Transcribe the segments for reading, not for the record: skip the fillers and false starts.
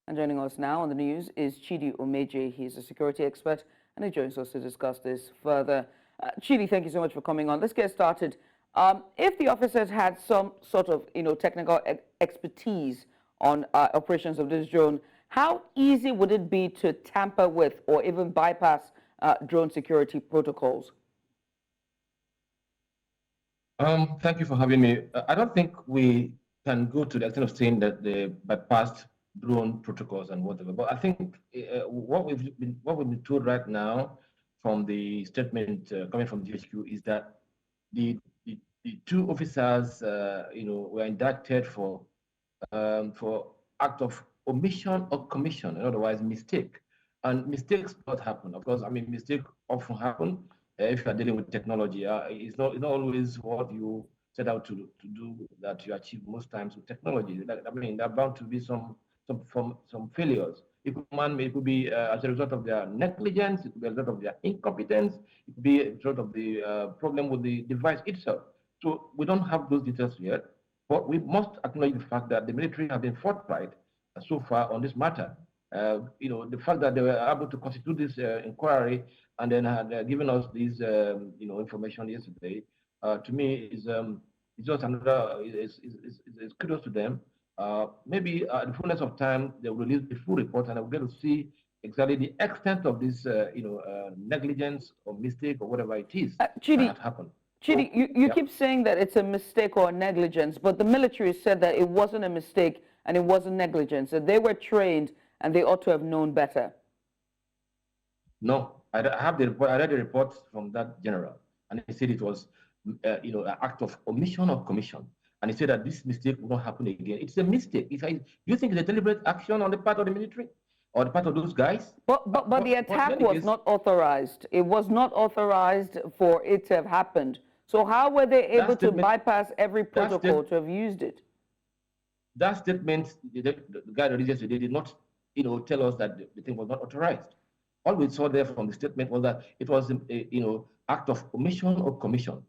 And joining us now on the news is Chidi Omeje. He's a security expert and he joins us to discuss this further. Chidi, thank you so much for coming on. Let's get started. If the officers had some sort of, technical expertise on operations of this drone, how easy would it be to tamper with or even bypass drone security protocols? Thank you for having me. I don't think we can go to the extent of saying that they bypassed drone protocols and whatever. But I think what we've been told right now from the statement coming from GHQ is that the two officers, were indicted for act of omission or commission, in other words, mistake. And mistakes not happen. Of course, I mean, mistakes often happen if you are dealing with technology. It's not always what you set out to do that you achieve most times with technology. I mean, there are bound to be some failures. It could be as a result of their negligence, it could be a result of their incompetence, it could be a result of the problem with the device itself. So we don't have those details yet, but we must acknowledge the fact that the military have been forthright so far on this matter. The fact that they were able to constitute this inquiry and then had given us this, information yesterday, to me is just another is kudos to them. Maybe at the fullness of time, they will release the full report, and we'll get to see exactly the extent of this, negligence or mistake or whatever it is that happened. Chidi, you keep saying that it's a mistake or negligence, but the military said that it wasn't a mistake and it wasn't negligence, that they were trained and they ought to have known better. No, I have the report. I read the report from that general, and he said it was, an act of omission or commission. And he said that this mistake will not happen again. It's a mistake. You think it's a deliberate action on the part of the military or the part of those guys? But the attack was not authorized. It was not authorized for it to have happened. So how were they able to bypass every protocol to have used it? That statement, the guy released yesterday did not, tell us that the thing was not authorized. All we saw there from the statement was that it was, act of omission or commission.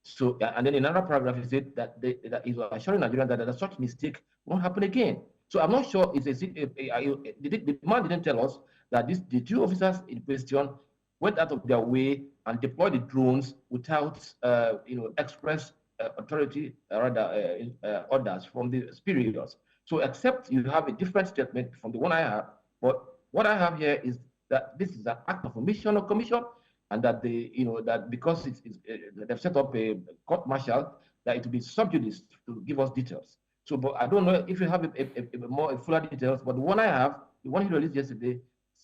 So, and then in another paragraph, he said that he was assuring Nigerians that such mistake won't happen again. So I'm not sure the man didn't tell us that the two officers in question went out of their way and deployed the drones without, express authority, orders from the superiors. So except you have a different statement from the one I have, but what I have here is that this is an act of omission or commission, and that that because they've set up a court martial, that it will be sub judice to give us details. So, but I don't know if you have a fuller details. But the one I have, the one he released yesterday,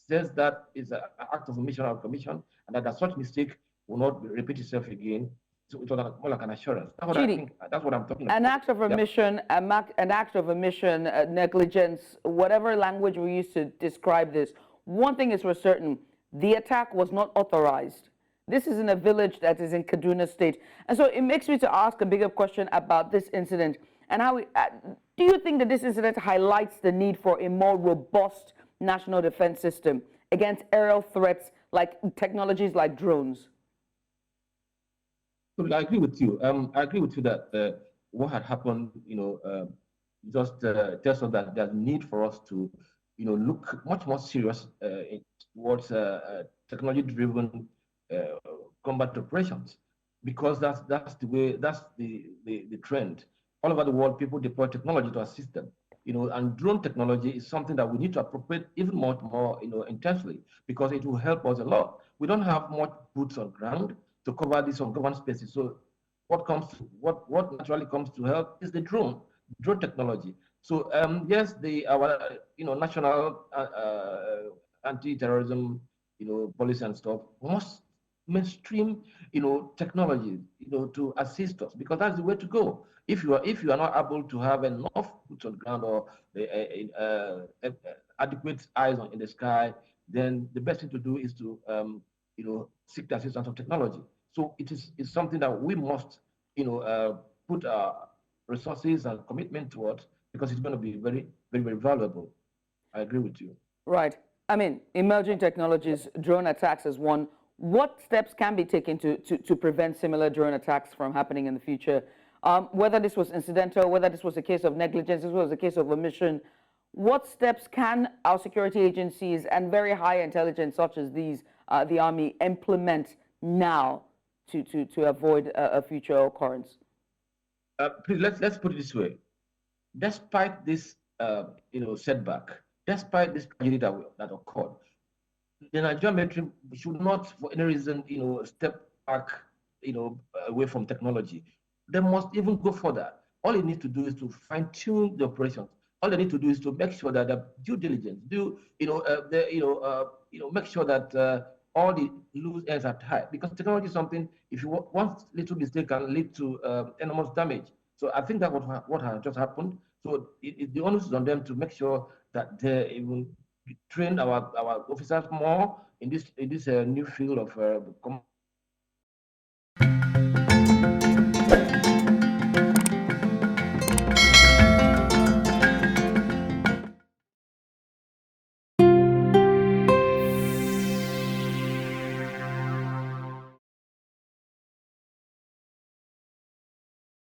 says that it's an act of omission or commission, and that such mistake will not repeat itself again. So it was more like an assurance. That's what I think. That's what I'm talking about. An act of omission, an act of omission, negligence, whatever language we use to describe this. One thing is for certain: the attack was not authorized. This is in a village that is in Kaduna State, and so it makes me to ask a bigger question about this incident and how. Do you think that this incident highlights the need for a more robust national defense system against aerial threats like technologies like drones? I agree with you. I agree with you that what had happened, just tells us that there's need for us to, look much more serious towards technology-driven combat operations, because that's the way, that's the trend. All over the world, people deploy technology to assist them. And drone technology is something that we need to appropriate even more, intensely, because it will help us a lot. We don't have much boots on ground to cover these ungoverned spaces. So what naturally comes to help is the drone technology. So yes, our national anti-terrorism policy and stuff must mainstream technology to assist us, because that's the way to go. If you are not able to have enough boots on ground or adequate eyes in the sky, then the best thing to do is to seek the assistance of technology. So it's something that we must put our resources and commitment towards, because it's going to be very, very, very valuable. I agree with you. Right. I mean, emerging technologies, drone attacks is one. What steps can be taken to prevent similar drone attacks from happening in the future? Whether this was incidental, whether this was a case of negligence, this was a case of omission, what steps can our security agencies and very high intelligence such as these, the army, implement now to avoid a future occurrence? Please, let's put it this way. Despite this setback, despite this tragedy that occurred, the Nigerian military should not, for any reason, step back, away from technology. They must even go further. All they need to do is to fine-tune the operations. All they need to do is to make sure that the due diligence, make sure that all the loose ends are tied. Because technology is something, if you want little mistake, can lead to enormous damage. So I think that what has just happened. So the onus is on them to make sure that they even train our officers more in this new field of